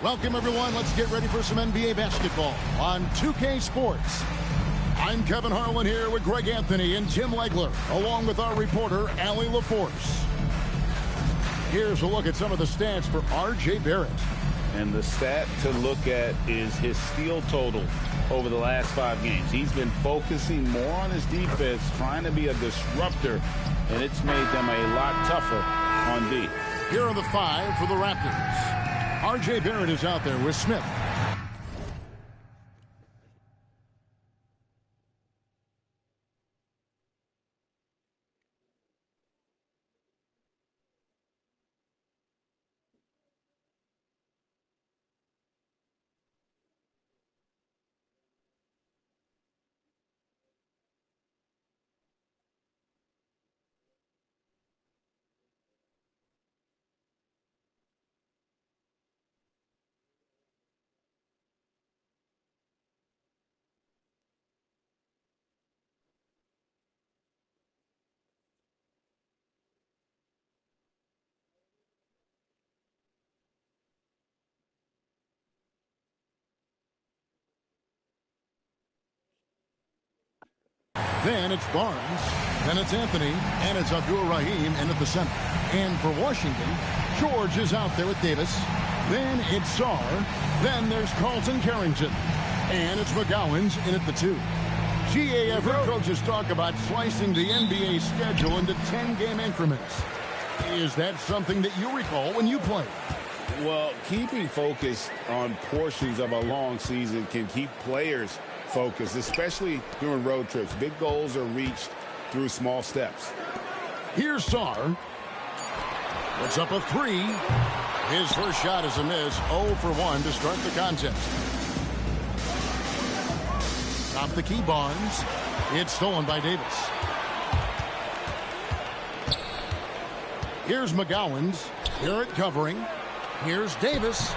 Welcome, everyone. Let's get ready for some NBA basketball on 2K Sports. I'm Kevin Harlan here with Greg Anthony and Jim Legler, along with our reporter, Allie LaForce. Here's a look at some of the stats for R.J. Barrett. And the stat to look at is his steal total over the last 5 games. He's been focusing more on his defense, trying to be a disruptor, and it's made them a lot tougher on D. Here are the 5 for the Raptors. R.J. Barrett is out there with Smith. Then it's Barnes, then it's Anthony, and it's Abdul-Rahim in at the center. And for Washington, George is out there with Davis. Then it's Sarr. Then there's Carlton Carrington. And it's McGowan's in at the 2. GAF coaches talk about slicing the NBA schedule into 10-game increments. Is that something that you recall when you played? Well, keeping focused on portions of a long season can keep players focused, especially during road trips. Big goals are reached through small steps. Here's Sarr. Puts up a 3. His first shot is a miss. 0 for 1 to start the contest. Top the key, Barnes. It's stolen by Davis. Here's McGowan's. Barrett covering. Here's Davis.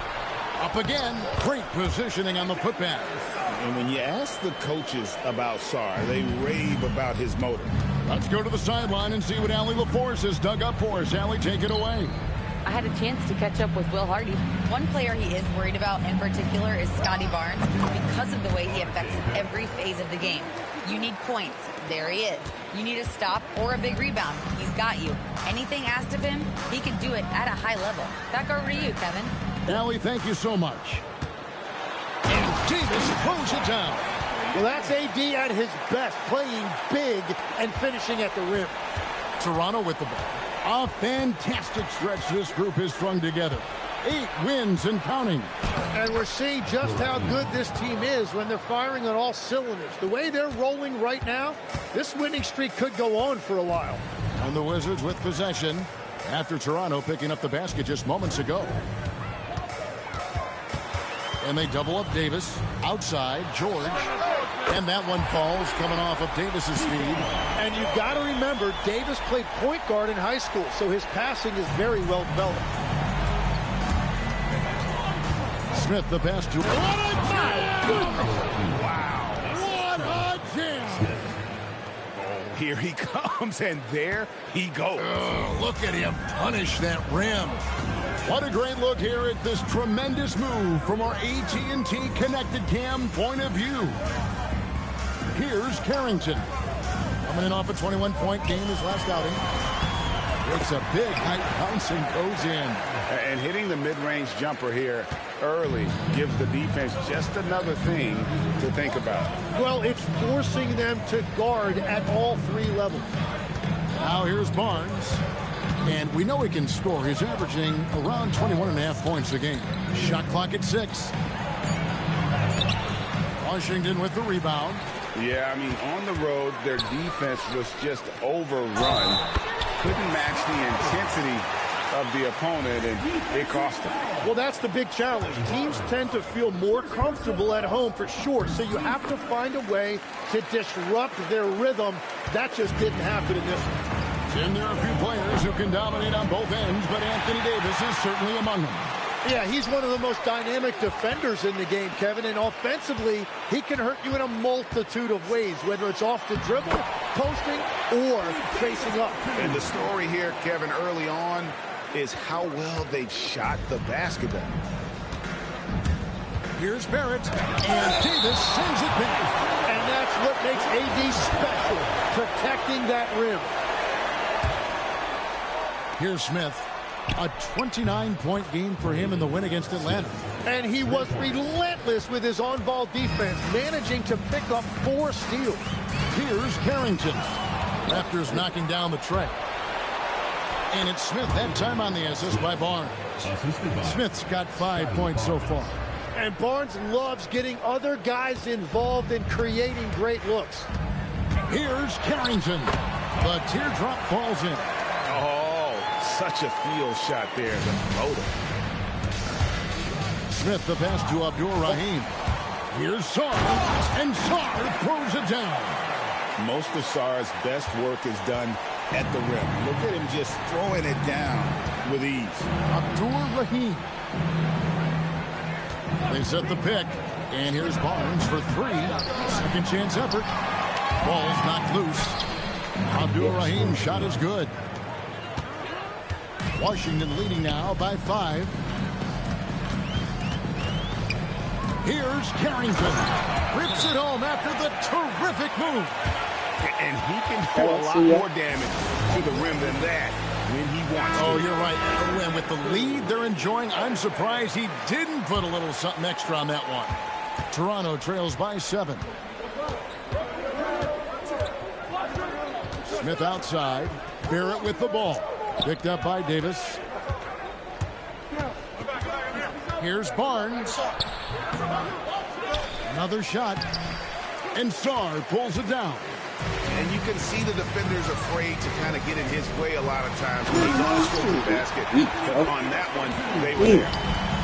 Up again. Great positioning on the putback. And when you ask the coaches about Sarr, they rave about his motor. Let's go to the sideline and see what Allie LaForce has dug up for us. Allie, take it away. I had a chance to catch up with Will Hardy. One player he is worried about in particular is Scotty Barnes because of the way he affects every phase of the game. You need points. There he is. You need a stop or a big rebound. He's got you. Anything asked of him, he can do it at a high level. Back over to you, Kevin. Allie, thank you so much. And Davis throws it down. Well, that's AD at his best, playing big and finishing at the rim. Toronto with the ball. A fantastic stretch this group has strung together. 8 wins and counting. And we're seeing just how good this team is when they're firing on all cylinders. The way they're rolling right now, this winning streak could go on for a while. And the Wizards with possession after Toronto picking up the basket just moments ago. And they double up Davis. Outside, George. And that one falls coming off of Davis's speed. And you've got to remember, Davis played point guard in high school, so his passing is very well developed. Smith, the pass to... Wow. What a jam! Oh, here he comes, and there he goes. Oh, look at him punish that rim. What a great look here at this tremendous move from our AT&T Connected Cam point of view. Here's Carrington. Coming in off a 21-point game his last outing. It's a big high bounce and goes in. And hitting the mid-range jumper here early gives the defense just another thing to think about. Well, it's forcing them to guard at all 3 levels. Now here's Barnes. And we know he can score. He's averaging around 21.5 points a game. Shot clock at 6. Washington with the rebound. Yeah, I mean, on the road, their defense was just overrun. Couldn't match the intensity of the opponent, and it cost them. Well, that's the big challenge. Teams tend to feel more comfortable at home for sure, so you have to find a way to disrupt their rhythm. That just didn't happen in this one. And there are a few players who can dominate on both ends, but Anthony Davis is certainly among them. Yeah, he's one of the most dynamic defenders in the game, Kevin, and offensively, he can hurt you in a multitude of ways, whether it's off the dribble, posting, or facing up. And the story here, Kevin, early on, is how well they've shot the basketball. Here's Barrett, and Davis sends it back. And that's what makes AD special, protecting that rim. Here's Smith. A 29-point game for him in the win against Atlanta. And he was relentless with his on-ball defense, managing to pick up 4 steals. Here's Carrington. Raptors knocking down the tray. And it's Smith. That time on the assist by Barnes. Smith's got 5 points so far. And Barnes loves getting other guys involved in creating great looks. Here's Carrington. The teardrop falls in. Oh, such a field shot there. The floater. Smith the pass to Abdul-Rahim. Here's Sarr. And Sarr throws it down. Most of Sarr's best work is done at the rim. Look at him just throwing it down with ease. Abdul-Rahim. They set the pick. And here's Barnes for 3. Second chance effort. Ball's knocked loose. Abdul-Rahim's shot is good. Washington leading now by 5. Here's Carrington. Rips it home after the terrific move. And he can do a lot more damage to the rim than that when he wants to. Oh, you're right. And with the lead they're enjoying, I'm surprised he didn't put a little something extra on that one. Toronto trails by 7. Smith outside. Barrett with the ball. Picked up by Davis. Here's Barnes. Another shot. And Sarr pulls it down. And you can see the defender's afraid to kind of get in his way a lot of times when he's on the scoring basket. But on that one, they were there.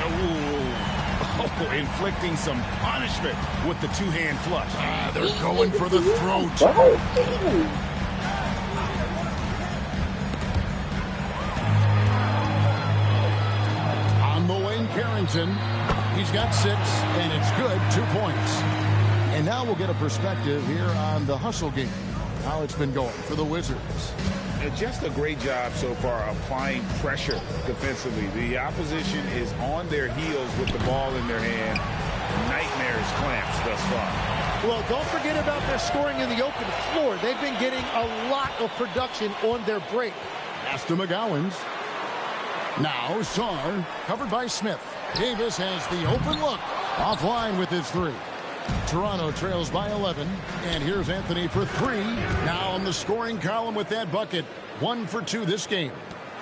Oh, inflicting some punishment with the two-hand flush. They're going for the throat. On the wing, Carrington. He's got 6, and it's good. 2 points. And now we'll get a perspective here on the hustle game. How it's been going for the Wizards. And just a great job so far applying pressure defensively. The opposition is on their heels with the ball in their hand. Nightmares clamps thus far. Well, don't forget about their scoring in the open floor. They've been getting a lot of production on their break. Pass to McGowan's. Now Sarr, covered by Smith. Davis has the open look. Offline with his 3. Toronto trails by 11. And here's Anthony for 3. Now on the scoring column with that bucket. 1 for 2 this game.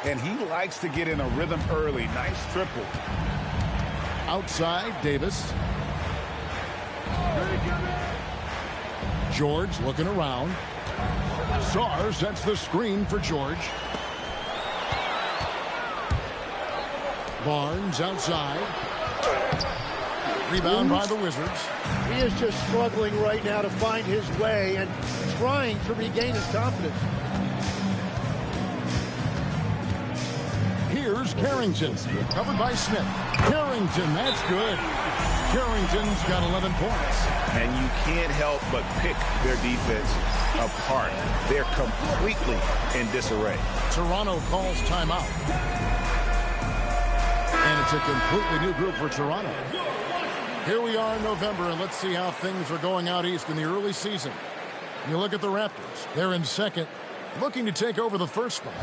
And he likes to get in a rhythm early. Nice triple. Outside, Davis. George looking around. Sarr sets the screen for George. Barnes outside. Rebound by the Wizards. He is just struggling right now to find his way and trying to regain his confidence. Here's Carrington, covered by Smith. Carrington, that's good. Carrington's got 11 points. And you can't help but pick their defense apart. They're completely in disarray. Toronto calls timeout. And it's a completely new group for Toronto. Here we are in November, and let's see how things are going out east in the early season. You look at the Raptors. They're in second, looking to take over the first spot.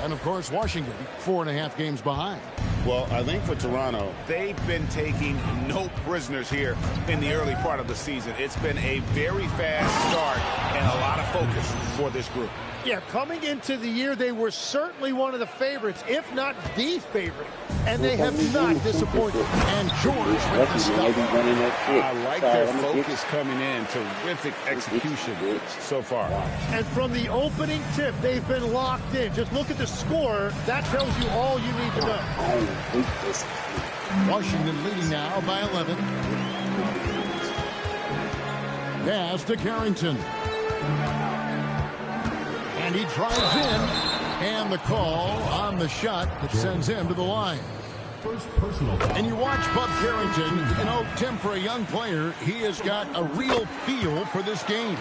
And, of course, Washington, 4.5 games behind. Well, I think for Toronto, they've been taking no prisoners here in the early part of the season. It's been a very fast start and a lot of focus for this group. Yeah, coming into the year, they were certainly one of the favorites, if not the favorite. And they have not disappointed. And George with the stuff. I like their focus coming in. Terrific execution so far. And from the opening tip, they've been locked in. Just look at the score. That tells you all you need to know. Washington leading now by 11. Pass to Carrington. And he drives in. And the call on the shot that sends him to the line. And you watch Bub Carrington. You know, Tim, for a young player, he has got a real feel for this game.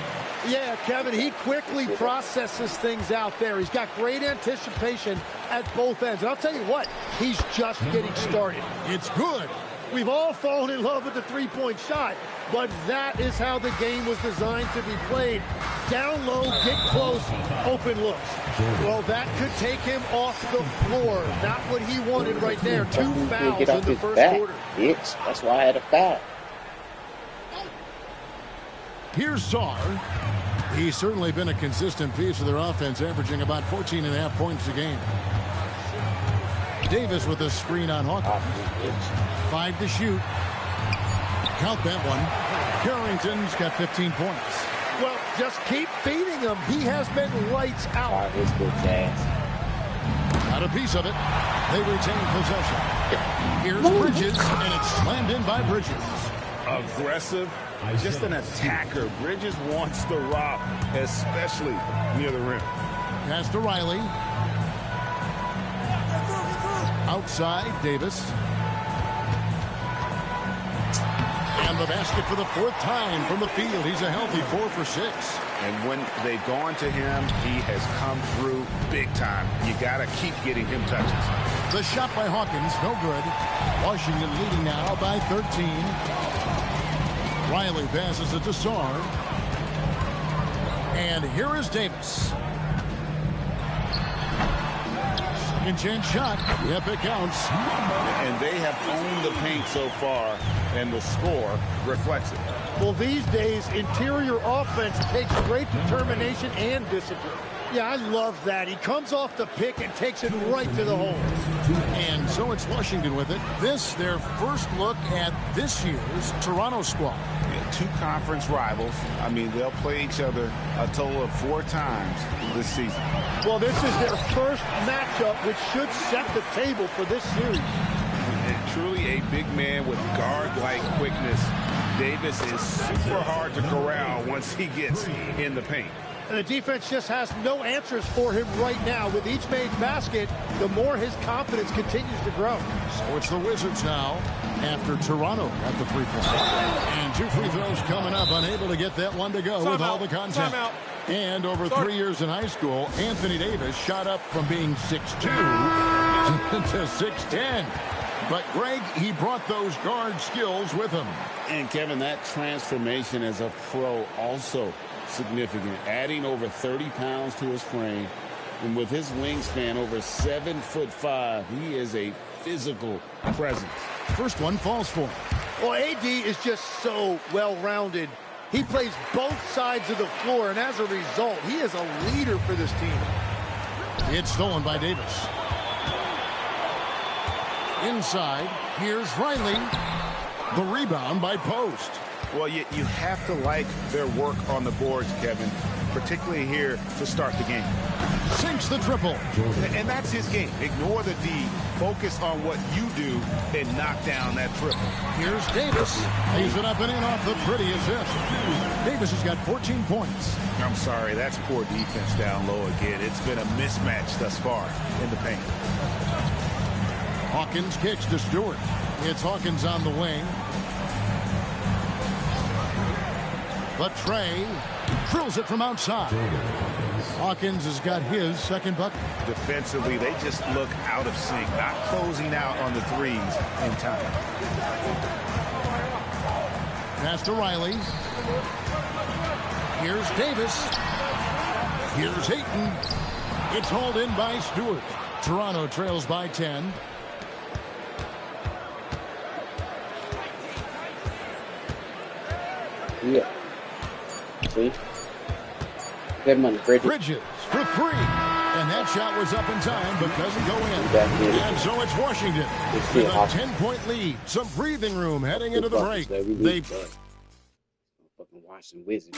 Yeah, Kevin, he quickly processes things out there. He's got great anticipation at both ends. And I'll tell you what, he's just getting started. It's good. We've all fallen in love with the three-point shot, but that is how the game was designed to be played. Down low, get close, open looks. Well, that could take him off the floor. Not what he wanted right there. 2 fouls in the first quarter. That's why I had a foul. Here's Czar. He's certainly been a consistent piece of their offense, averaging about 14.5 points a game. Davis with a screen on Hawkins. 5 to shoot. Count that one. Carrington's got 15 points. Well, just keep feeding him. He has been lights out. Got a piece of it. They retain possession. Here's Bridges, and it's slammed in by Bridges. Aggressive, just an attacker. Bridges wants the rock, especially near the rim. Pass to Riley. Outside, Davis. And the basket for the 4th time from the field. He's a healthy 4 for 6. And when they've gone to him, he has come through big time. You got to keep getting him touches. The shot by Hawkins, no good. Washington leading now by 13. Riley passes it to Czar. And here is Davis. Second chance shot. Yep, it counts. And they have owned the paint so far, and the score reflects it. Well, these days, interior offense takes great determination and discipline. Yeah, I love that. He comes off the pick and takes it right to the hole. And so it's Washington with it. This, their first look at this year's Toronto squad. Yeah, 2 conference rivals. I mean, they'll play each other a total of 4 times this season. Well, this is their first matchup, which should set the table for this series. And truly a big man with guard-like quickness. Davis is super hard to corral once he gets in the paint. And the defense just has no answers for him right now. With each made basket, the more his confidence continues to grow. So it's the Wizards now after Toronto at the 3-point. And 2 free throws coming up, unable to get that one to go with all the contact. And over 3 years in high school, Anthony Davis shot up from being 6'2" to 6'10". But, Greg, he brought those guard skills with him. And, Kevin, that transformation as a pro also significant. Adding over 30 pounds to his frame. And with his wingspan over 7'5", he is a physical presence. First one falls for him. Well, AD is just so well-rounded. He plays both sides of the floor, and as a result, he is a leader for this team. It's stolen by Davis. Inside, here's Riley. The rebound by Post. Well, you have to like their work on the boards, Kevin, particularly here to start the game. Sinks the triple. And that's his game. Ignore the D. Focus on what you do and knock down that triple. Here's Davis. Lays it up and in off the pretty assist. Davis has got 14 points. I'm sorry, that's poor defense down low again. It's been a mismatch thus far in the paint. Hawkins kicks to Stewart. It's Hawkins on the wing. But Trey drills it from outside. Hawkins has got his second bucket. Defensively, they just look out of sync, not closing out on the threes in time. Pass to Riley. Here's Davis. Here's Ayton. It's hauled in by Stewart. Toronto trails by 10. Yeah. See? Good money, Bridges. Bridges for 3. And that shot was up in time, but doesn't go in. And so it's Washington with a 10-point lead. Some breathing room heading into the break. They fucking Washington Wizards.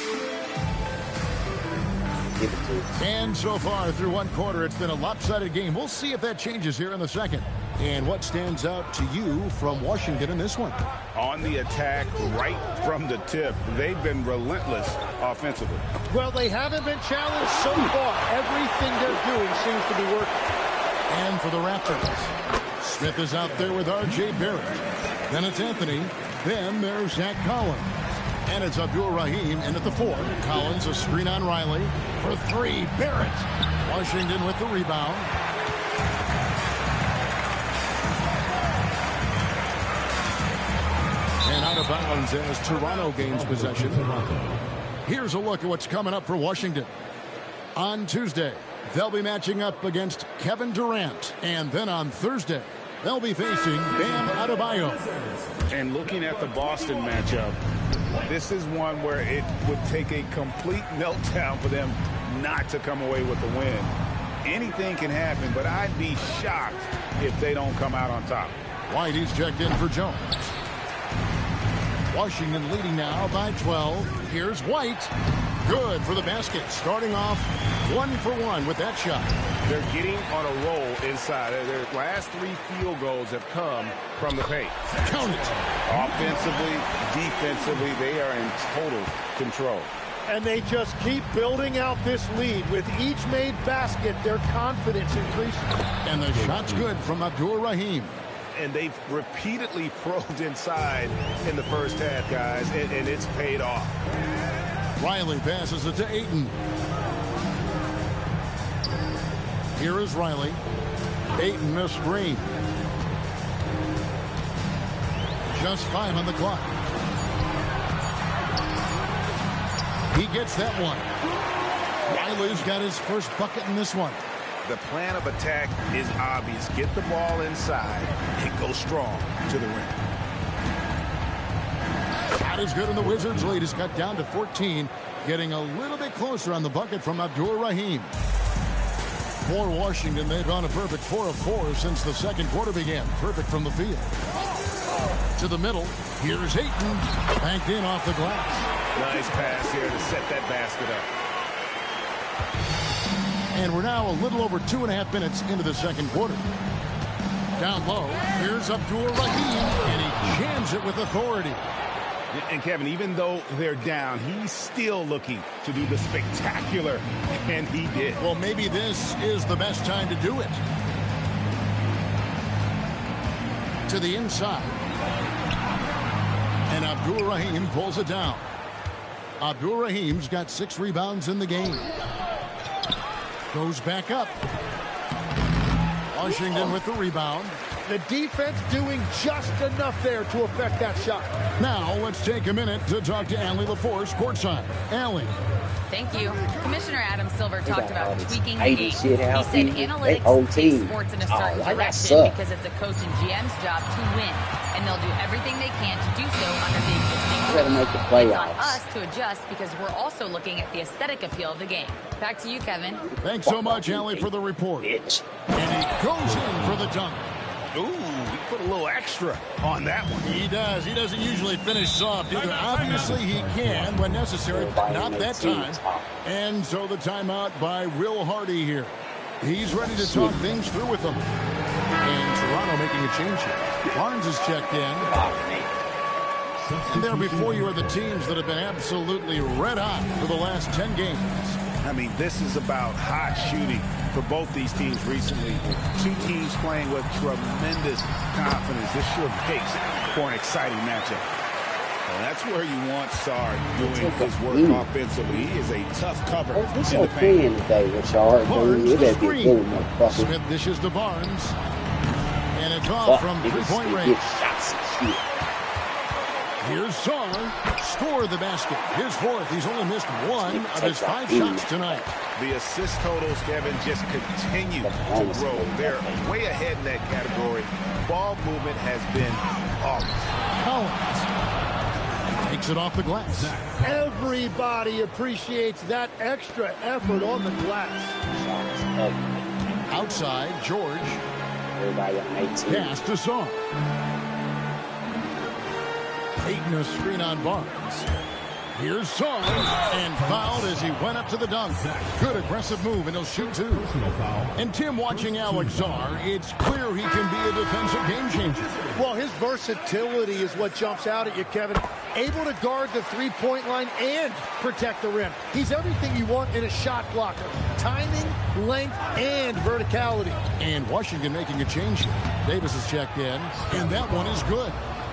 And so far through one quarter, it's been a lopsided game. We'll see if that changes here in the second. And what stands out to you from Washington in this one? On the attack, right from the tip, they've been relentless offensively. Well, they haven't been challenged so far. Everything they're doing seems to be working. And for the Raptors, Smith is out there with R.J. Barrett. Then it's Anthony. Then there's Zach Collins. And it's Abdul-Rahim in at the 4. Collins a screen on Riley for 3. Barrett. Washington with the rebound. out of bounds as Toronto gains possession. Here's a look at what's coming up for Washington. On Tuesday, they'll be matching up against Kevin Durant. And then on Thursday, they'll be facing Bam Adebayo. And looking at the Boston matchup, this is one where it would take a complete meltdown for them not to come away with the win. Anything can happen, but I'd be shocked if they don't come out on top. White is checked in for Jones. Washington leading now by 12. Here's White. Good for the basket. Starting off 1 for 1 with that shot. They're getting on a roll inside. Their last 3 field goals have come from the paint. Count it. Offensively, defensively, they are in total control. And they just keep building out this lead. With each made basket, their confidence increases. And the shot's good from Abdul-Rahim. And they've repeatedly probed inside in the first half, guys, and it's paid off. Riley passes it to Ayton. Here is Riley. Ayton a screen. Just 5 on the clock. He gets that one. Riley's got his first bucket in this one. The plan of attack is obvious. Get the ball inside and go strong to the rim. Shot is good, and the Wizards lead is cut down to 14. Getting a little bit closer on the bucket from Abdul-Rahim. For Washington, they've gone a perfect 4 of 4 since the second quarter began. Perfect from the field. To the middle. Here's Ayton. Banked in off the glass. Nice pass here to set that basket up. And we're now a little over 2.5 minutes into the second quarter. Down low, here's Abdul-Rahim, and he jams it with authority. And Kevin, even though they're down, he's still looking to do the spectacular, and he did. Well, maybe this is the best time to do it. To the inside. And Abdul-Rahim pulls it down. Abdul-Rahim's got 6 rebounds in the game. Goes back up. Washington with the rebound. The defense doing just enough there to affect that shot. Now let's take a minute to talk to Allie LaForce courtside. Allie. Thank you. Commissioner Adam Silver talked about tweaking the hate game. He shit out said people. They analytics whole takes team. sports in a Oh, certain why that direction suck? because it's a coach and GM's job to win, and they'll do everything they can to do so under the existing Gotta rules. make the It's playoffs. on us to adjust because we're also looking at the aesthetic appeal of the game. Back to you, Kevin. Thanks so much, Allie, for the report. Bitch. And he goes in for the dunk. Ooh, he put a little extra on that one. He does. He doesn't usually finish soft either. Obviously, he can when necessary, but not that time. And so the timeout by Will Hardy here. He's ready to talk things through with them. And Toronto making a change here. Barnes is checked in. And there before you are the teams that have been absolutely red hot for the last 10 games. I mean, this is about hot shooting for both these teams recently. 2 teams playing with tremendous confidence. This sure makes for an exciting matchup. And that's where you want Sarge doing his work offensively. He is a tough cover What's in your the paint. opinion today, Richard? Barnes You the better be screen. good, motherfucker. Smith dishes to Barnes. And it's off from three-point range. Get shots and shit. Here's Sarr. Score the basket. His 4th. He's only missed 1 of his 5 shots tonight. The assist totals, Kevin, just continue to grow. They're way ahead in that category. Ball movement has been flawless. Collins takes it off the glass. Everybody appreciates that extra effort on the glass. Outside, George. Everybody on 18. Pass to Sarr. Ayton a screen on Barnes. Here's Sarr, and fouled as he went up to the dunk. Good aggressive move, and he'll shoot 2. And Tim, watching Alex Sarr, it's clear he can be a defensive game changer. Well, his versatility is what jumps out at you, Kevin. Able to guard the three-point line and protect the rim. He's everything you want in a shot blocker. Timing, length, and verticality. And Washington making a change here. Davis is checked in, and that one is good.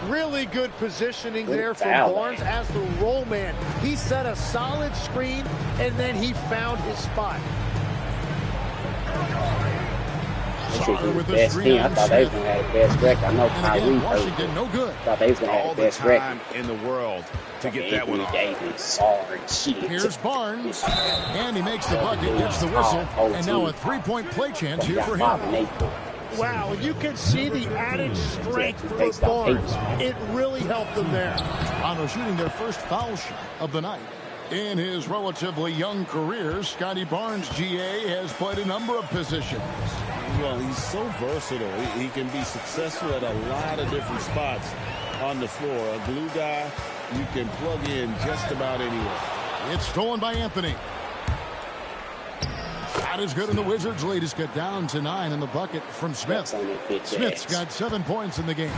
Really good positioning there from foul. Barnes as the roll man. He set a solid screen, and then he found his spot. Sarr with the Best screen team. I on thought they was Smith. gonna have the best record. I know And Kyrie again, hurt. Washington no good. Thought they was gonna have All the the best record. time in the world to get that one off. Davis, Sarr, shit. Here's Barnes, and he makes the bucket, gets the whistle, and now a three-point play chance here for him. Wow, you can see the added strength for Barnes. It really helped them there. Toronto shooting their first foul shot of the night. In his relatively young career, Scotty Barnes, GA, has played a number of positions. Well, he's so versatile. He can be successful at a lot of different spots on the floor. A glue guy you can plug in just about anywhere. It's stolen by Anthony. Not as good in the Wizards' lead. It's got down to 9 in the bucket from Smith. Smith's got 7 points in the game.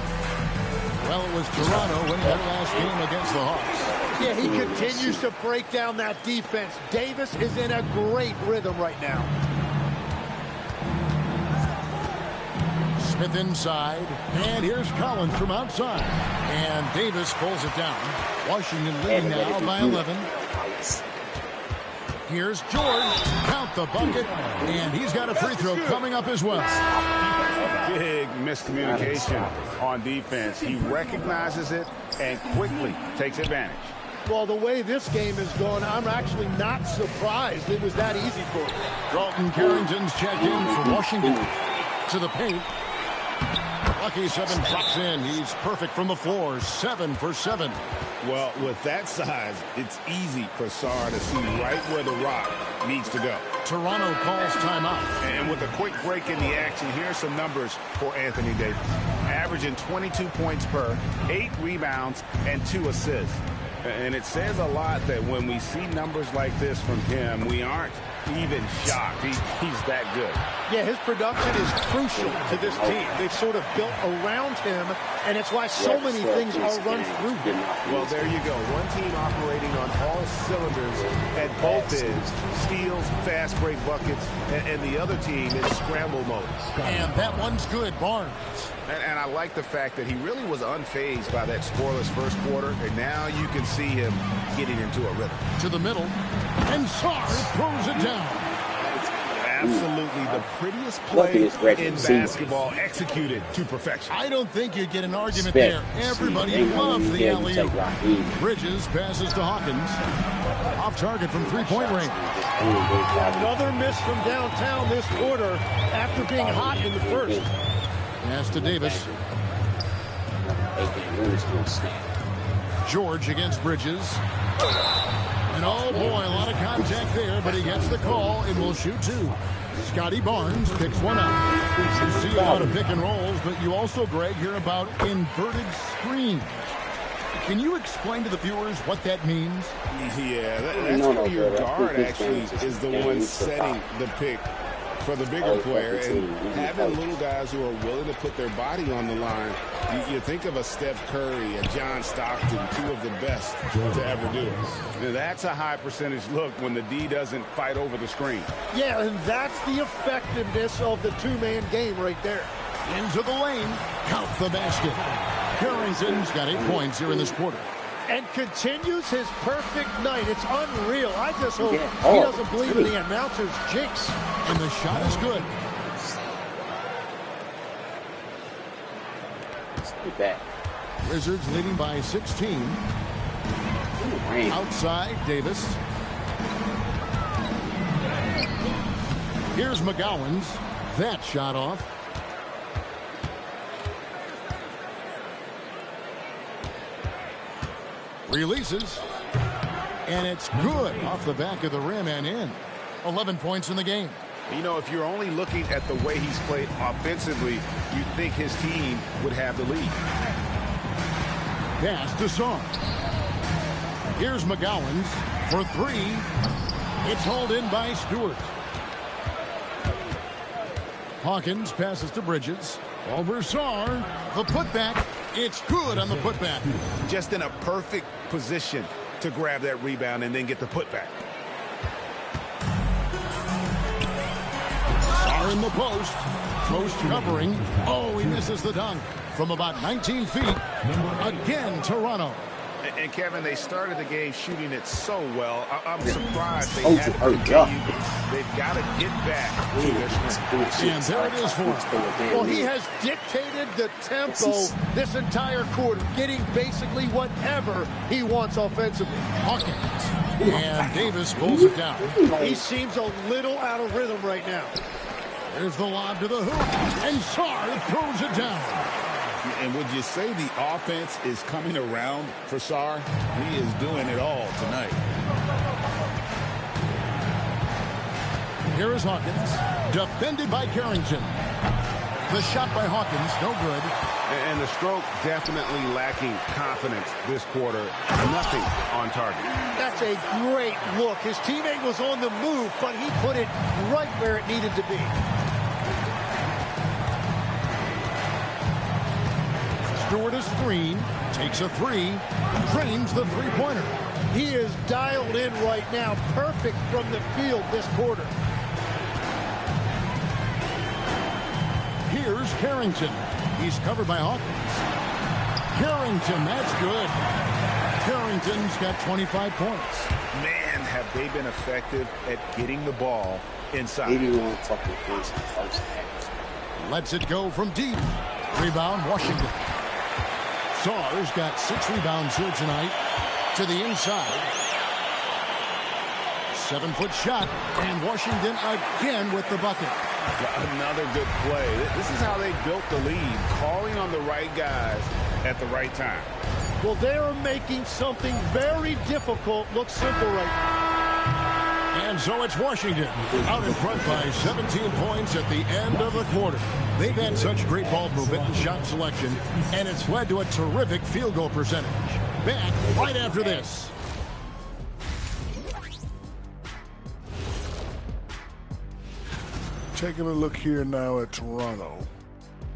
Well, it was Toronto winning their last game against the Hawks. Yeah, he continues to break down that defense. Davis is in a great rhythm right now. Smith inside, and here's Collins from outside. And Davis pulls it down. Washington leading now by 11. Here's George. Count the bucket, and he's got a free throw coming up as well. Big miscommunication on defense. He recognizes it and quickly takes advantage. Well, the way this game is going, I'm actually not surprised it was that easy for him. Dalton Carrington's checked in for Washington. To the paint. Lucky 7 drops in. He's perfect from the floor. 7 for 7. Well, with that size, it's easy for Sarr to see right where the rock needs to go. Toronto calls timeout. And with a quick break in the action, here's some numbers for Anthony Davis. Averaging 22 points per, 8 rebounds, and 2 assists. And it says a lot that when we see numbers like this from him, we aren't even shocked. He's that good. Yeah, his production is crucial to this team. They've sort of built around him, and it's why so many things are run through him. Well, there you go. One team operating on all cylinders at both ends. Steals, fast break buckets, and the other team in scramble mode. And that one's good, Barnes. And I like the fact that he really was unfazed by that scoreless first quarter, and now you can see him getting into a rhythm. To the middle, and Sarr throws it down. Absolutely the prettiest play in basketball, executed to perfection. I don't think you'd get an argument there. Everybody loves the alley-oop. Bridges passes to Hawkins. Off target from three-point range. Another miss from downtown this quarter after being hot in the first. Pass to Davis. George against Bridges. And oh boy, a lot of contact there, but he gets the call and will shoot 2. Scotty Barnes picks one up. You see a lot of pick and rolls, but you also, Greg, hear about inverted screens. Can you explain to the viewers what that means? Yeah, that's where your guard actually is the one setting the pick for the bigger player, and having little guys who are willing to put their body on the line. You think of a Steph Curry, a John Stockton, 2 of the best to ever do it. Now, that's a high percentage look when the D doesn't fight over the screen. Yeah, and that's the effectiveness of the two-man game right there. Into the lane, count the basket. Carrington's got 8 points here in this quarter. And continues his perfect night. It's unreal. I just hope he doesn't believe in the announcer's jinx. And the shot is good. Wizards leading by 16. Outside, Davis. Here's McGowan's. That shot off. Releases. And it's good off the back of the rim and in. 11 points in the game. You know, if you're only looking at the way he's played offensively, you'd think his team would have the lead. Pass to Sarr. Here's McGowan's for 3. It's hauled in by Stewart. Hawkins passes to Bridges. Over Sarr. The putback. It's good on the putback. Just in a perfect position to grab that rebound and then get the putback. Sarr in the post. Post covering. Oh, he misses the dunk from about 19 feet. Again, Toronto. And Kevin, they started the game shooting it so well. I'm surprised they had to continue. They've got to get back to their strength. And there it is for him. Well, he has dictated the tempo this entire quarter, getting basically whatever he wants offensively. Hawkins. And Davis pulls it down. He seems a little out of rhythm right now. There's the lob to the hoop. And Sarr throws it down. And would you say the offense is coming around for Sarr? He is doing it all tonight. Here is Hawkins, defended by Carrington. The shot by Hawkins, no good. And the stroke definitely lacking confidence this quarter. Nothing on target. That's a great look. His teammate was on the move, but he put it right where it needed to be. Stewart is screen, takes a three, drains the three-pointer. He is dialed in right now, perfect from the field this quarter. Here's Carrington. He's covered by Hawkins. Carrington, that's good. Carrington's got 25 points. Man, have they been effective at getting the ball inside. 81 fucking points in the first half. Lets it go from deep. Rebound, Washington. Sarr's got 6 rebounds here tonight. To the inside. 7-foot shot. And Washington again with the bucket. Another good play. This is how they built the lead. Calling on the right guys at the right time. Well, they are making something very difficult look simple right now. And so it's Washington out in front by 17 points at the end of the quarter. They've had such great ball movement and shot selection, and it's led to a terrific field goal percentage. Back right after this. Taking a look here now at Toronto.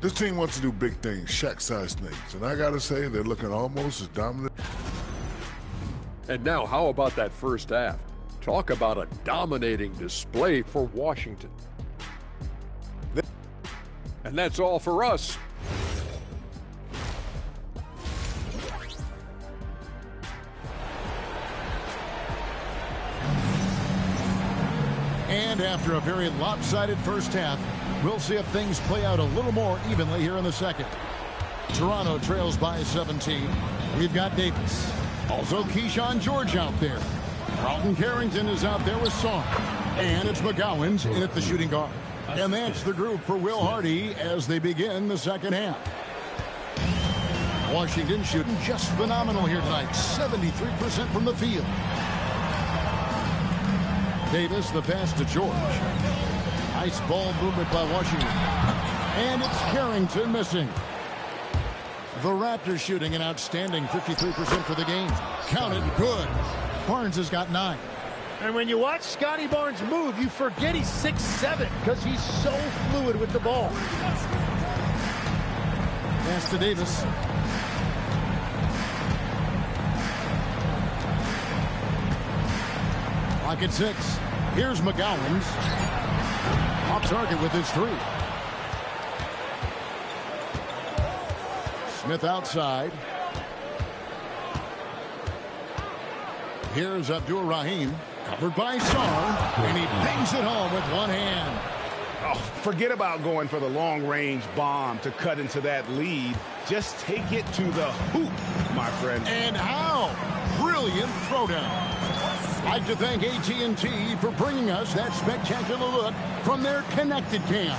This team wants to do big things, Shaq-sized things, and I gotta say they're looking almost as dominant. And now, how about that first half? Talk about a dominating display for Washington. And that's all for us. And after a very lopsided first half, we'll see if things play out a little more evenly here in the second. Toronto trails by 17. We've got Davis. Also Keyshawn George out there. Carlton Carrington is out there with Sarr. And it's McGowan's in at the shooting guard. And that's the group for Will Hardy as they begin the second half. Washington shooting just phenomenal here tonight. 73% from the field. Davis, the pass to George. Nice ball movement by Washington. And it's Carrington missing. The Raptors shooting an outstanding 53% for the game. Counted good. Barnes has got 9. And when you watch Scotty Barnes move, you forget he's 6'7" because he's so fluid with the ball. Pass to Davis. Clock at 6. Here's McGowan's. Off target with his 3. Smith outside. Here's Abdur-Rahim. Covered by Sarr. And he bangs it home with one hand. Oh, forget about going for the long-range bomb to cut into that lead. Just take it to the hoop, my friend. And how? Brilliant throwdown. I'd like to thank AT&T for bringing us that spectacular look from their connected cam.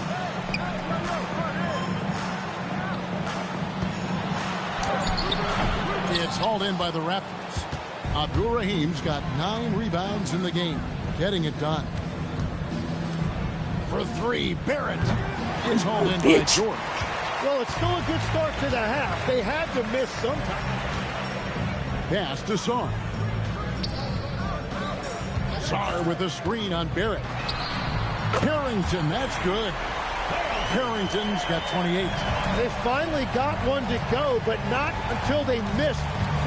It's hauled in by the Raptors. Abdur-Rahim's got 9 rebounds in the game, getting it done. For 3, Barrett. It's hauled in by George. Well, it's still a good start to the half. They had to miss sometime. Pass to Sarr. Sarr with a screen on Barrett. Carrington, that's good. Carrington's got 28. They finally got one to go, but not until they missed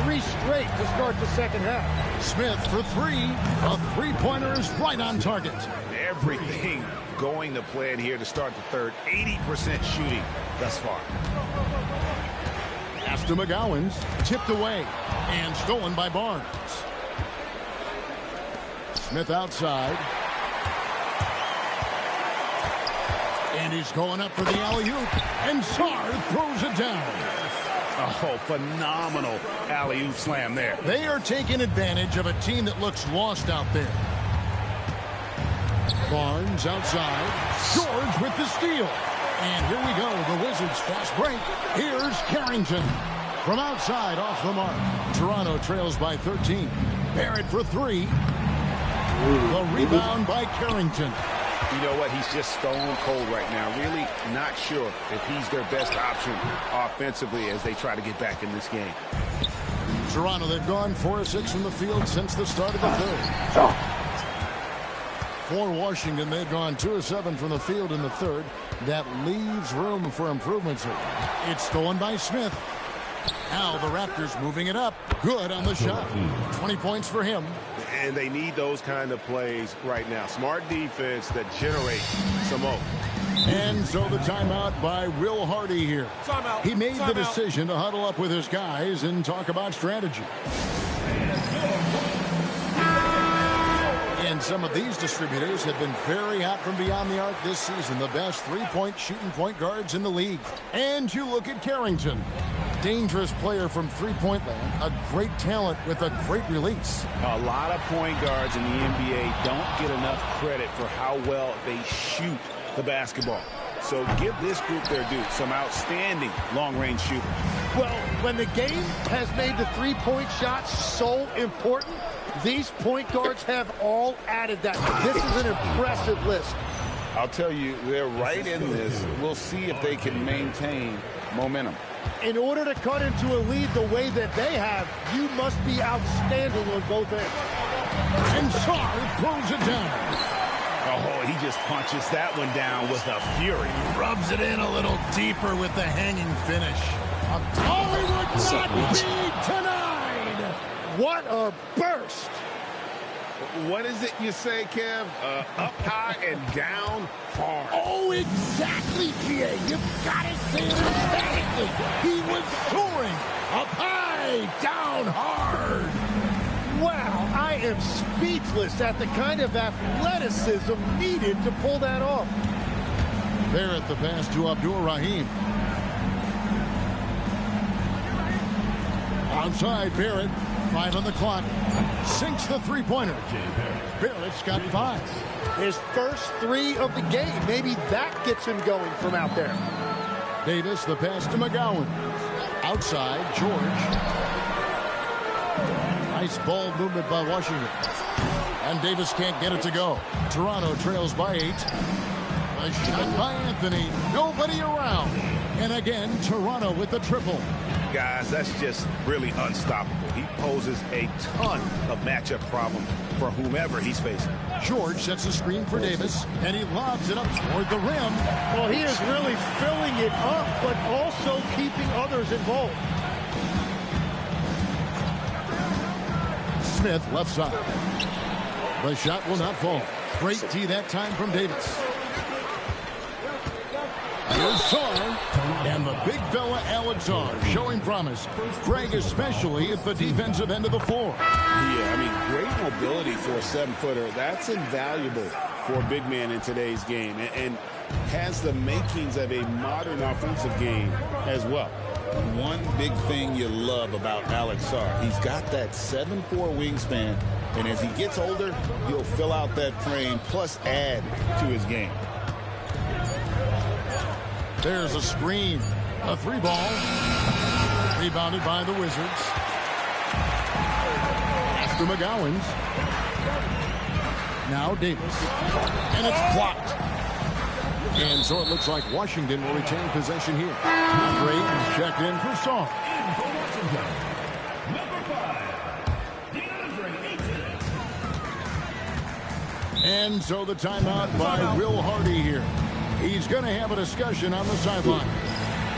3 straight to start the second half. Smith for 3. A three-pointer is right on target. Everything going to plan here to start the third. 80% shooting thus far. Pass to McGowan's. Tipped away. And stolen by Barnes. Smith outside. And he's going up for the alley-oop. And Sarr throws it down. Oh, phenomenal alley-oop slam there. They are taking advantage of a team that looks lost out there. Barnes outside. George with the steal. And here we go. The Wizards fast break. Here's Carrington. From outside off the mark. Toronto trails by 13. Barrett for three. The rebound by Carrington. You know what? He's just stone cold right now. Really not sure if he's their best option offensively as they try to get back in this game. Toronto, they've gone 4 of 6 from the field since the start of the third. For Washington, they've gone 2 of 7 from the field in the third. That leaves room for improvements here. It's stolen by Smith. Now the Raptors moving it up. Good on the shot. 20 points for him. And they need those kind of plays right now. Smart defense that generate some more. And so the timeout by Will Hardy here. Timeout. He made the decision to huddle up with his guys and talk about strategy. And some of these distributors have been very hot from beyond the arc this season. The best three-point shooting point guards in the league. And you look at Carrington. Dangerous player from three-point land. A great talent with a great release. A lot of point guards in the NBA don't get enough credit for how well they shoot the basketball. So give this group their due. Some outstanding long-range shooting. Well, when the game has made the three-point shot so important, these point guards have all added that. This is an impressive list. I'll tell you, they're right in this. We'll see if they can maintain momentum. In order to cut into a lead the way that they have, you must be outstanding on both ends. And Sarr throws it down. Oh, he just punches that one down with a fury. Rubs it in a little deeper with the hanging finish. Oh, he would not be denied. What a burst. What is it you say, Kev? Up high and down hard. Oh, exactly, P.A. You've got to say it emphatically. He was soaring up high, down hard. Wow, I am speechless at the kind of athleticism needed to pull that off. Barrett the pass to Abdur-Rahim. Outside, Barrett. 5 on the clock. Sinks the three-pointer. Barrett's got 5. His first 3 of the game. Maybe that gets him going from out there. Davis, the pass to McGowan. Outside, George. Nice ball movement by Washington. And Davis can't get it to go. Toronto trails by 8. A shot by Anthony. Nobody around. And again, Toronto with the triple. Guys, that's just really unstoppable. He poses a ton of matchup problems for whomever he's facing. George sets a screen for Davis, and he lobs it up toward the rim. Well, he is really filling it up, but also keeping others involved. Smith, left side. The shot will not fall. Great D that time from Davis. Here's Sarr, and the big fella Alex Sarr showing promise. Greg especially at the defensive end of the floor. Yeah, I mean, great mobility for a 7-footer. That's invaluable for a big man in today's game, and has the makings of a modern offensive game as well. One big thing you love about Alex Sarr, he's got that 7'4" wingspan, and as he gets older, he'll fill out that frame plus add to his game. There's a screen. A 3-ball. Rebounded by the Wizards. After McGowan's. Now Davis. And it's blocked. And so it looks like Washington will retain possession here. Gray is checked in for Sarr. And so the timeout by Will Hardy here. He's going to have a discussion on the sideline.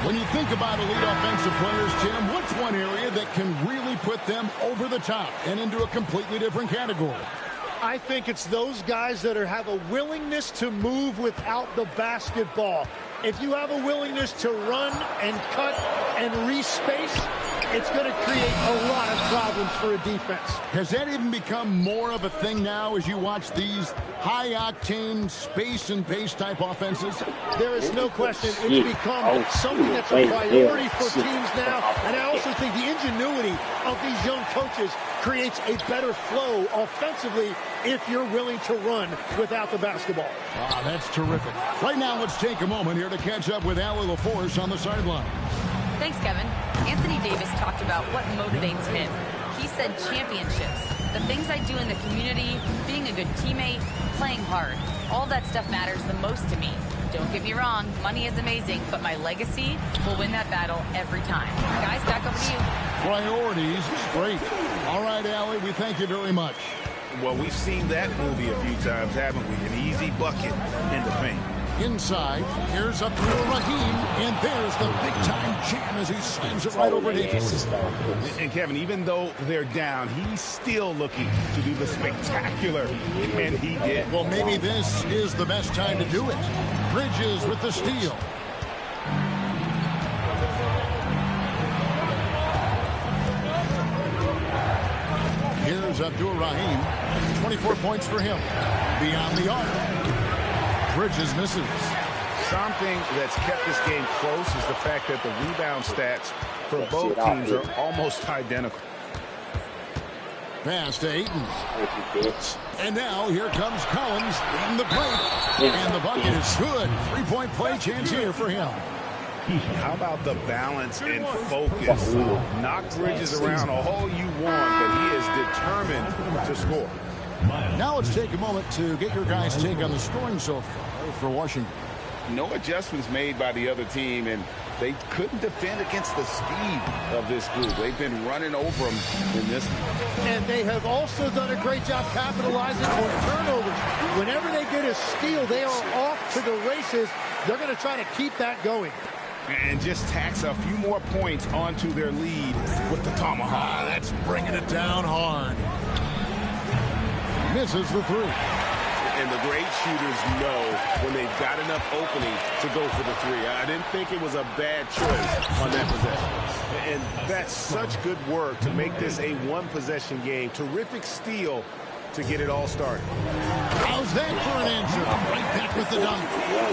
When you think about elite offensive players, Tim, what's one area that can really put them over the top and into a completely different category? I think it's those guys that have a willingness to move without the basketball. If you have a willingness to run and cut and respace, it's going to create a lot of problems for a defense. Has that even become more of a thing now as you watch these high-octane space and pace type offenses? There is no question it's become something that's a priority for teams now. And I also think the ingenuity of these young coaches creates a better flow offensively if you're willing to run without the basketball. Ah, that's terrific. Right now, let's take a moment here to catch up with Allie LaForce on the sideline. Thanks, Kevin. Anthony Davis talked about what motivates him. He said championships, the things I do in the community, being a good teammate, playing hard. All that stuff matters the most to me. Don't get me wrong, money is amazing, but my legacy will win that battle every time. Guys, back over to you. Priorities, great. All right, Allie, we thank you very much. Well, we've seen that movie a few times, haven't we? An easy bucket in the paint. Inside, here's Abdul-Rahim, and there's the big-time jam as he slams it right over Davis. And Kevin, even though they're down, he's still looking to do the spectacular, and he did. Well, maybe this is the best time to do it. Bridges with the steal. Here's Abdul-Rahim, 24 points for him. Beyond the arc. Bridges misses. Something that's kept this game close is the fact that the rebound stats for both teams are almost identical. Pass to Ayton. And now here comes Collins in the plate. And the bucket is good. Three-point play chance here for him. How about the balance and focus? Knock Bridges around all you want, but he is determined to score. Now let's take a moment to get your guys' take on the scoring so far for Washington. No adjustments made by the other team, and they couldn't defend against the speed of this group. They've been running over them in this one. And they have also done a great job capitalizing on turnovers. Whenever they get a steal, they are off to the races. They're going to try to keep that going. And just tax a few more points onto their lead with the tomahawk. That's bringing it down hard. Misses the three. And the great shooters know when they've got enough opening to go for the three. I didn't think it was a bad choice on that possession. And that's such good work to make this a one-possession game. Terrific steal to get it all started. How's that for an answer? Right back with the dunk.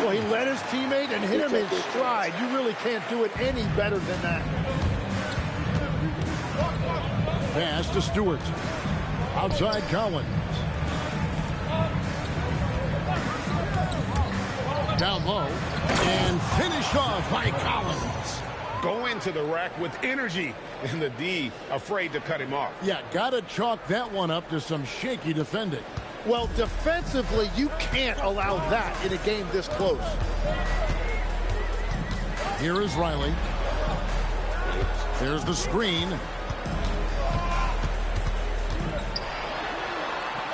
Well, he led his teammate and hit him in stride. You really can't do it any better than that. Pass to Stewart. Outside Collins. Down low. And finished off by Collins. Go into the rack with energy. And the D afraid to cut him off. Yeah, got to chalk that one up to some shaky defending. Well, defensively, you can't allow that in a game this close. Here is Riley. There's the screen.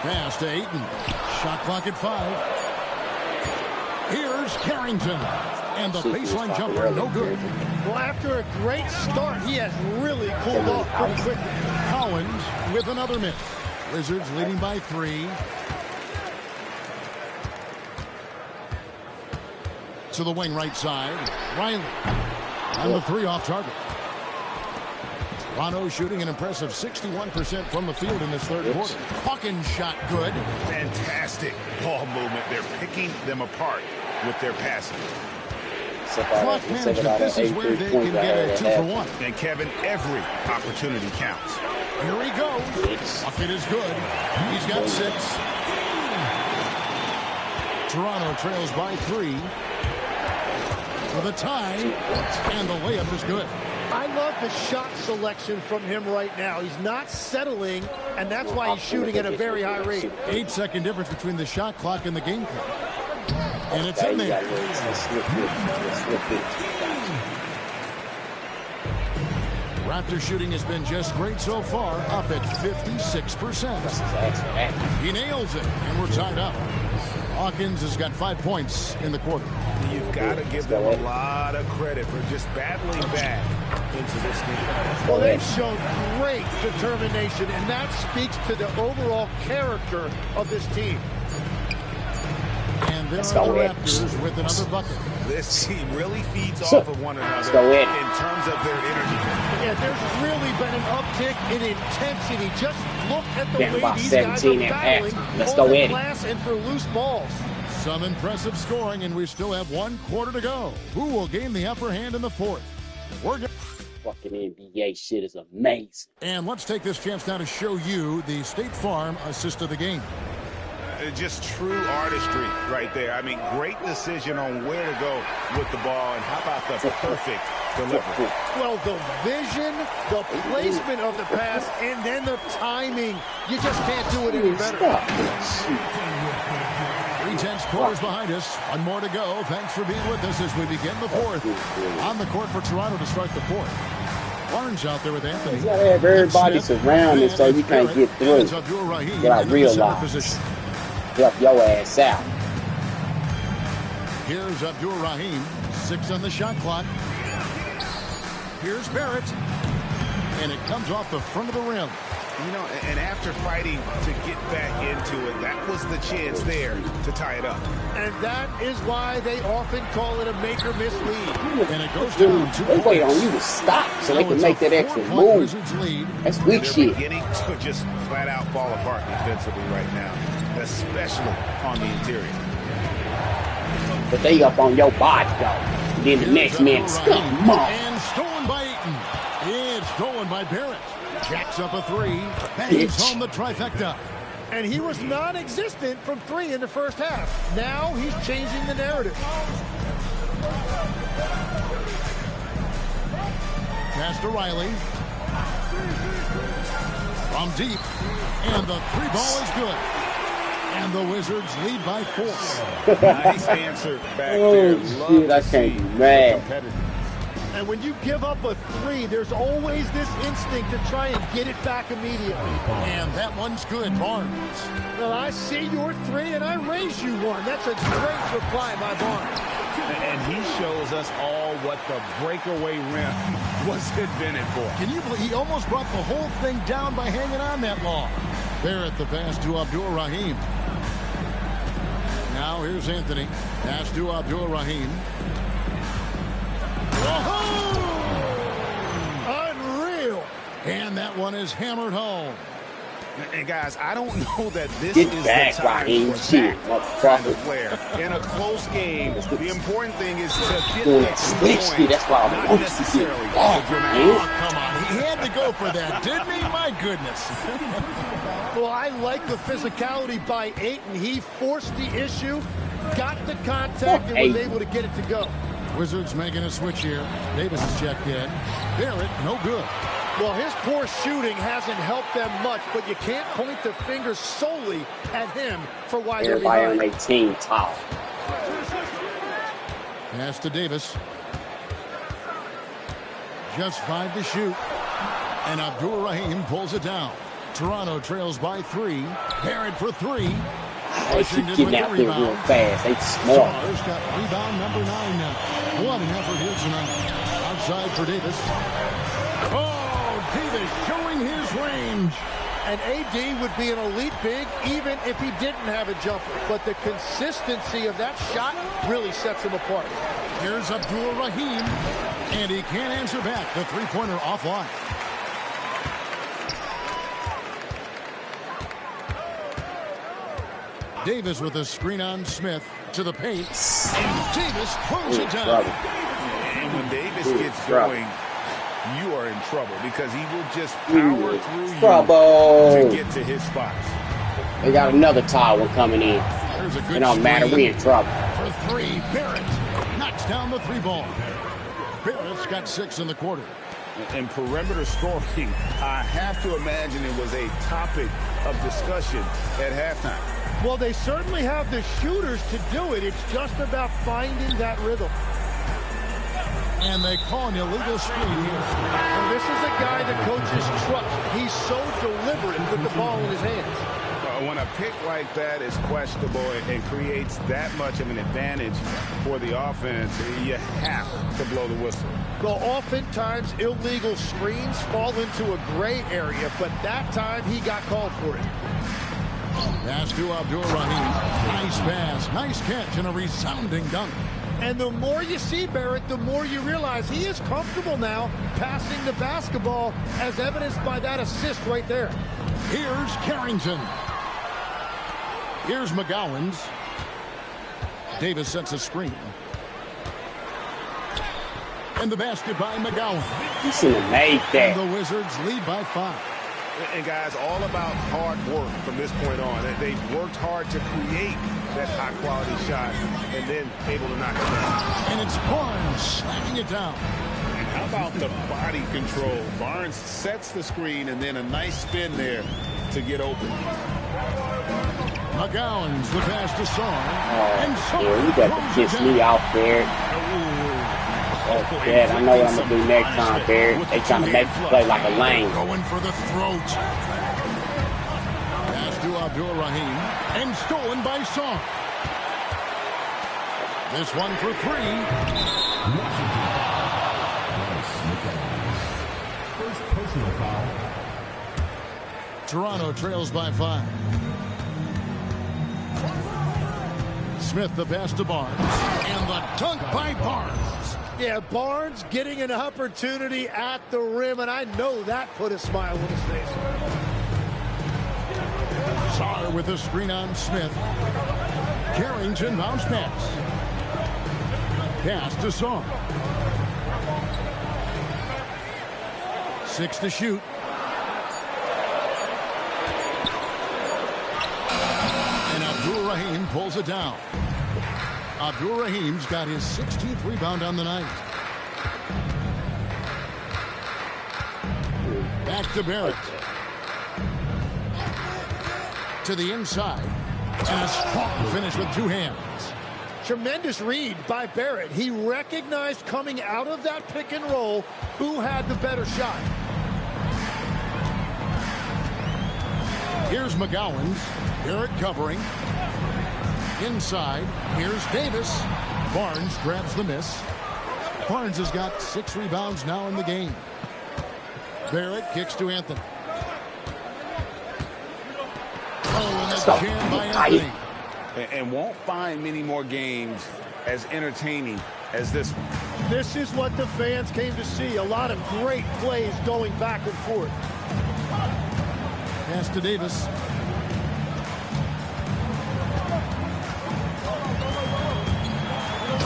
Pass to Ayton. Shot clock at 5. Here's Carrington. And the baseline jumper, no good. Well, after a great start, he has really cooled off pretty quickly. Collins with another miss. Wizards leading by 3. To the wing right side. Riley. And the 3 off target. Toronto shooting an impressive 61% from the field in this third quarter. Hawkins shot good. Fantastic ball movement. They're picking them apart with their passing. Clock management, this is where they can get a 2-for-1. And Kevin, every opportunity counts. Here he goes. Bucket is good. He's got 6. Toronto trails by 3. For the tie. And the layup is good. I love the shot selection from him right now. He's not settling, and that's why he's shooting at a very high rate. 8-second difference between the shot clock and the game clock. And it's in there. Raptor shooting has been just great so far, up at 56%. He nails it, and we're tied up. Hawkins has got 5 points in the quarter. You've got to give them a lot of credit for just battling back into this game. Well, they've shown great determination, and that speaks to the overall character of this team. And there are the Raptors with another bucket. This team really feeds off of one another in terms of their energy. Yeah, there's really been an uptick in intensity. Just look at the way about these guys are battling on the glass and for loose balls. Some impressive scoring, and we still have 1 quarter to go. Who will gain the upper hand in the 4th? Fucking NBA shit is amazing. And let's take this chance now to show you the State Farm assist of the game. Just true artistry right there. I mean, great decision on where to go with the ball, and how about the perfect delivery? Well, the vision, the placement of the pass, and then the timing. You just can't do it any better. 3 quarters behind us. 1 more to go. Thanks for being with us as we begin the 4th. On the court for Toronto to start the 4th. Barnes out there with Anthony. You gotta have everybody surrounded so you can't get through. What I realize. Help your ass out. Here's Abdul-Rahim. 6 on the shot clock. Here's Barrett. And it comes off the front of the rim. You know, and after fighting to get back into it, that was the chance there to tie it up. And that is why they often call it a make-or-miss lead. And it goes down 2 They wait on you to stop so they can make that extra move. That's weak shit. They're beginning to just flat-out fall apart defensively right now, especially on the interior. But they up on your body, though. Then the next man scum up. And stolen by Eaton. It's stolen by Barrett. Jacks up a 3. Bangs home the trifecta. And he was non-existent from 3 in the first half. Now he's changing the narrative. Pass to Riley. From deep. And the 3 ball is good. And the Wizards lead by 4. Nice answer back there. Shit, I can't be mad. And when you give up a 3, there's always this instinct to try and get it back immediately. And that one's good, Barnes. Well, I see your 3 and I raise you 1. That's a great reply by Barnes. And he shows us all what the breakaway rim was invented for. Can you believe he almost brought the whole thing down by hanging on that long? Barrett the pass to Abdul-Rahim. Now here's Anthony. Pass to Abdul-Rahim. Unreal. And that one is hammered home. And guys, I don't know that this Get is back, the time Raheem. for Shit, that kind of player. In a close game, the important thing is to get that switch. That's why I not want necessarily to the dramatic. Oh, come on. He had to go for that, didn't he? My goodness. Well, I like the physicality by Ayton. He forced the issue, got the contact, and was able to get it to go. Wizards making a switch here. Davis is checked in. Barrett, no good. Well, his poor shooting hasn't helped them much, but you can't point the finger solely at him for why they're behind. Everybody on their team tall. Pass to Davis. Just 5 to shoot. And Abdul-Rahim pulls it down. Toronto trails by 3. Barrett for 3. They keep getting out there real fast. They smart. Stars got rebound number 9 now. What an effort here tonight. Outside for Davis. Oh, Davis showing his range. And AD would be an elite big even if he didn't have a jumper. But the consistency of that shot really sets him apart. Here's Abdul-Rahim. And he can't answer back. The three-pointer offline. Davis with a screen on Smith to the paint. And Davis throws it down. And when Davis gets going, you are in trouble because he will just power through you to get to his spots. They got another tower coming in. It don't matter. We in trouble. For 3, Barrett knocks down the 3 ball. Barrett's got 6 in the quarter. And perimeter scoring, I have to imagine it was a topic of discussion at halftime. Well, they certainly have the shooters to do it. It's just about finding that rhythm. And they call an illegal screen here. And this is a guy the coaches trust. He's so deliberate with the ball in his hands. When a pick like that is questionable and creates that much of an advantage for the offense, you have to blow the whistle. Well, oftentimes illegal screens fall into a gray area, but that time he got called for it. Pass to Abdul-Rahim. Nice pass, nice catch, and a resounding dunk. And the more you see Barrett, the more you realize he is comfortable now passing the basketball, as evidenced by that assist right there. Here's Carrington. Here's McGowan's. Davis sets a screen. And the basket by McGowan. You should have made that. And the Wizards lead by 5. And guys, all about hard work from this point on. They've worked hard to create that high-quality shot and then able to knock it down. And it's Barnes slamming it down. And how about the body control? Barnes sets the screen and then a nice spin there to get open. McGowan's the pass to Song. Yeah, you got to piss me off, Barrett. Dad, I know what I'm going to do next time, Barrett. They trying to make you play like a lane. Going for the throat. Pass to Abdul-Rahim. And stolen by Song. This one for 3. First personal foul. Toronto trails by 5. Smith the pass to Barnes. And the dunk by Barnes. Yeah, Barnes getting an opportunity at the rim, and I know that put a smile on his face. Sarr with a screen on Smith. Carrington bounce pass. Pass to Song. 6 to shoot. And Abdul-Rahim pulls it down. Abdul-Rahim's got his 16th rebound on the night. Back to Barrett. To the inside. And a strong finish with 2 hands. Tremendous read by Barrett. He recognized coming out of that pick and roll who had the better shot. Here's McGowan's. Barrett covering. Inside, here's Davis. Barnes grabs the miss. Barnes has got 6 rebounds now in the game. Barrett kicks to Anthony. Oh, and a jam by Anthony. And won't find many more games as entertaining as this one. This is what the fans came to see. A lot of great plays going back and forth. Pass to Davis.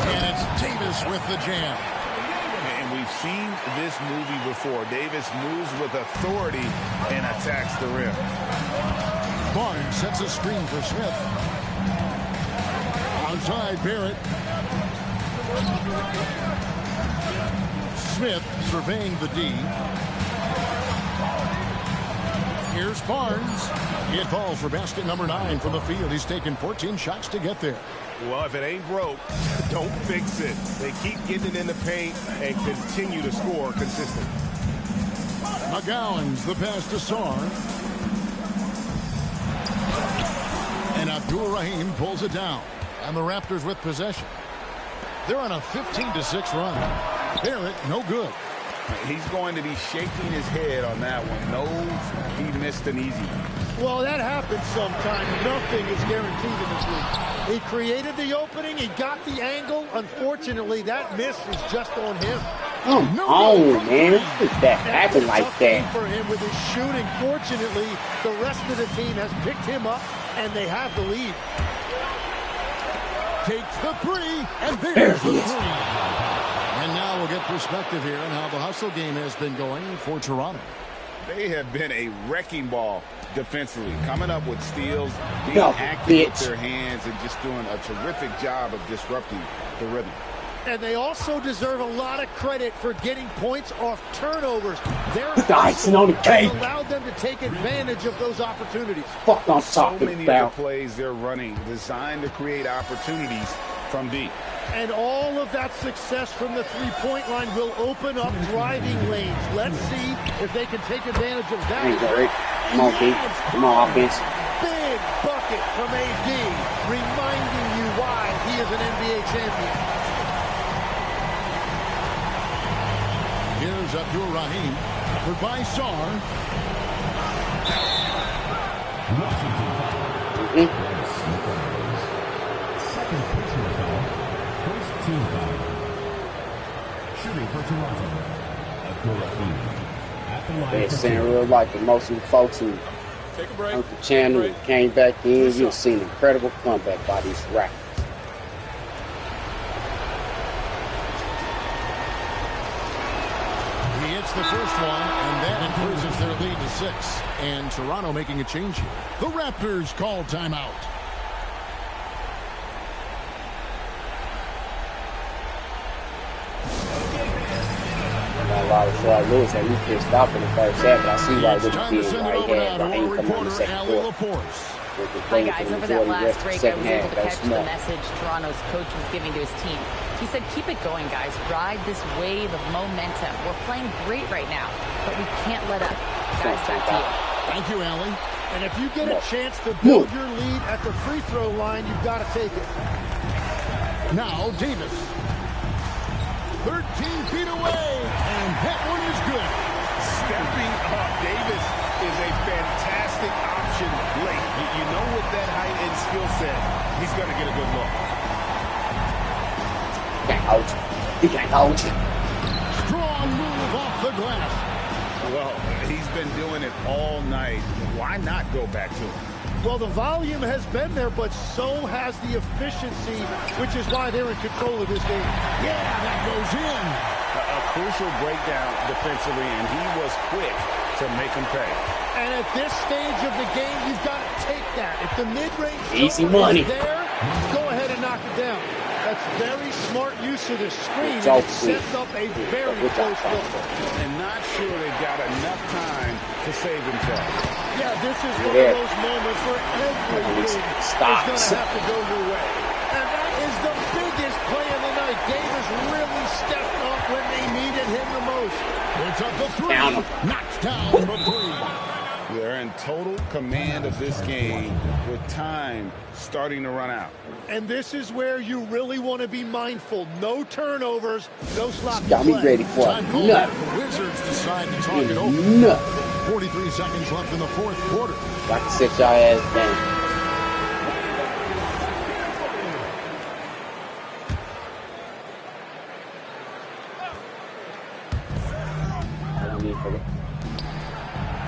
And it's Davis with the jam. And we've seen this movie before. Davis moves with authority and attacks the rim. Barnes sets a screen for Smith. Outside, Barrett. Smith surveying the D. Here's Barnes. It falls for basket number 9 from the field. He's taken 14 shots to get there. Well, if it ain't broke, don't fix it. They keep getting it in the paint and continue to score consistently. McGowan's the pass to Sarr. And Abdul-Rahim pulls it down. And the Raptors with possession. They're on a 15-6 run. Barrett, no good. He's going to be shaking his head on that one. Knows he missed an easy one. Well, that happens sometimes. Nothing is guaranteed in this league. He created the opening. He got the angle. Unfortunately, that miss is just on him. Come on, man. What's that happened like that? For him with his shooting. Fortunately, the rest of the team has picked him up, and they have the lead. Takes the 3, and there's the 3. And now we'll get perspective here on how the hustle game has been going for Toronto. They have been a wrecking ball defensively, coming up with steals, being No, active bitch. with their hands, and just doing a terrific job of disrupting the rhythm. And they also deserve a lot of credit for getting points off turnovers. Their Icing on the cake. allowed them to take advantage of those opportunities. Fuck I'm So talking many about. of the plays they're running designed to create opportunities from deep. And all of that success from the three-point line will open up driving lanes. Let's see if they can take advantage of that. Thanks, Eric. Come on, D. Come on, offense. Big bucket from AD, reminding you why he is an NBA champion. Here's Abdul-Rahim. Goodbye, Sarr. Second personal foul. First team. for Toronto, Abdul-Rahim. At the line They're for saying two. real life, and most of the folks who on the channel and came back in, you'll see an incredible comeback by these Raptors. He hits the first one, and that increases their lead to 6. And Toronto making a change here. The Raptors call timeout. A lot of Charlotte Lewis had me pissed off in the first half, but I see why what he did. Why he had Raheem come on the second quarter. Hi guys, over that last break, I was able to catch the message Toronto's coach was giving to his team. He said, keep it going, guys. Ride this wave of momentum. We're playing great right now, but we can't let up. Guys, back to you. Thank you, Allie. And if you get a chance to build your lead at the free throw line, you've got to take it. Now, Davis. 13 feet away, and that one is good. Stepping up, Davis is a fantastic option late. You know, with that height and skill set, he's going to get a good look. He can't hold. Strong move off the glass. Well, he's been doing it all night. Why not go back to him? Well, the volume has been there, but so has the efficiency, which is why they're in control of this game. Yeah, that goes in. A crucial breakdown defensively, and he was quick to make him pay. And at this stage of the game, you've got to take that. If the mid-range easy money is there, go ahead and knock it down. That's very smart use of the screen, and it sets up a very close look. And not sure they've got enough time to save themselves. Yeah, this is one of those moments where everything is going to have to go your way. And that is the biggest play of the night. Davis really stepped up when they needed him the most. It's up to 3. Knocks down the 3. They're in total command of this game with time starting to run out. And this is where you really want to be mindful. No turnovers, no sloppy got me play. ready for a nut. The Wizards decide to talk it over. 43 seconds left in the fourth quarter. I can sit y'all ass down.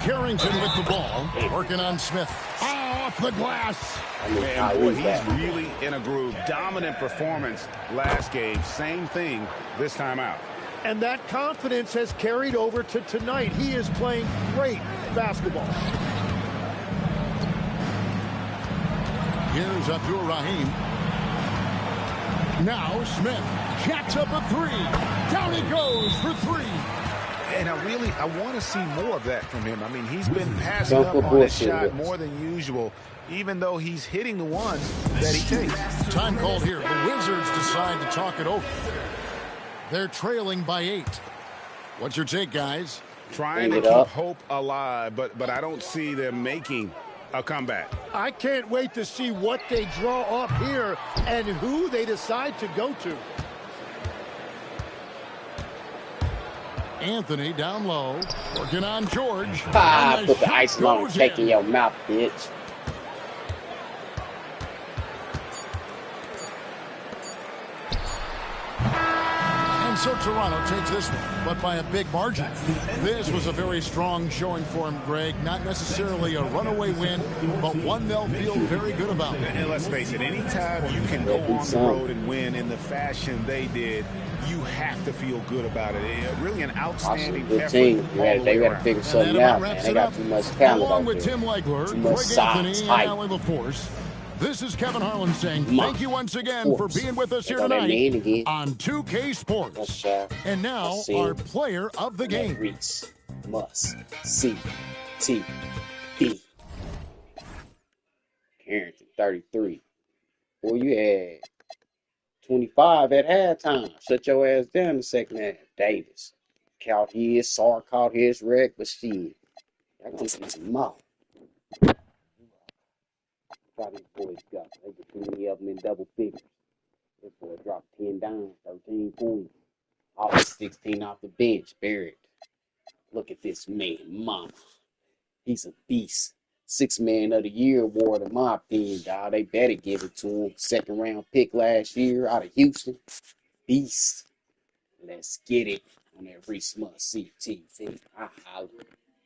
Carrington with the ball, working on Smith. Off the glass. Man, boy, he's really in a groove. Dominant performance last game. Same thing this time out. And that confidence has carried over to tonight. He is playing great basketball. Here's Abdul-Rahim. Now Smith jacks up a 3. Down he goes for 3. And I want to see more of that from him. I mean, he's been passing up on his shot more than usual, even though he's hitting the ones that he takes. Time called here. The Wizards decide to talk it over. They're trailing by 8. What's your take, guys? Trying to keep hope alive, but I don't see them making a comeback. I can't wait to see what they draw up here and who they decide to go to. Anthony down low, working on George. Put the ice on and cake in your mouth, bitch. And so Toronto takes this one, but by a big margin. This was a very strong showing for him, Greg. Not necessarily a runaway win, but one they'll feel very good about. And let's face it, anytime you can go on the road and win in the fashion they did, you have to feel good about it. Really an outstanding effort. They got to figure something out, man. They got too much talent Along out with there. Tim Legler, Too much Greg Anthony, size, and height. Allie LaForce. This is Kevin Harlan saying thank you once again for being with us here tonight on 2K Sports. And now our player of the game. Reese must see T.D. Carrington, 33. Boy, you had 25 at halftime. Shut your ass down in the second half. Davis caught his, Sar caught his wreck, but shit, y'all gonna see some more. How these boys got? They get too many of them in double figures. This boy dropped 10 down, 13 points. All 16 off the bench, buried. Look at this man, mama. He's a beast. 6th Man of the Year award, in my opinion, dog. They better give it to him. 2nd round pick last year out of Houston. Beast. Let's get it on every smart CTV. I holla.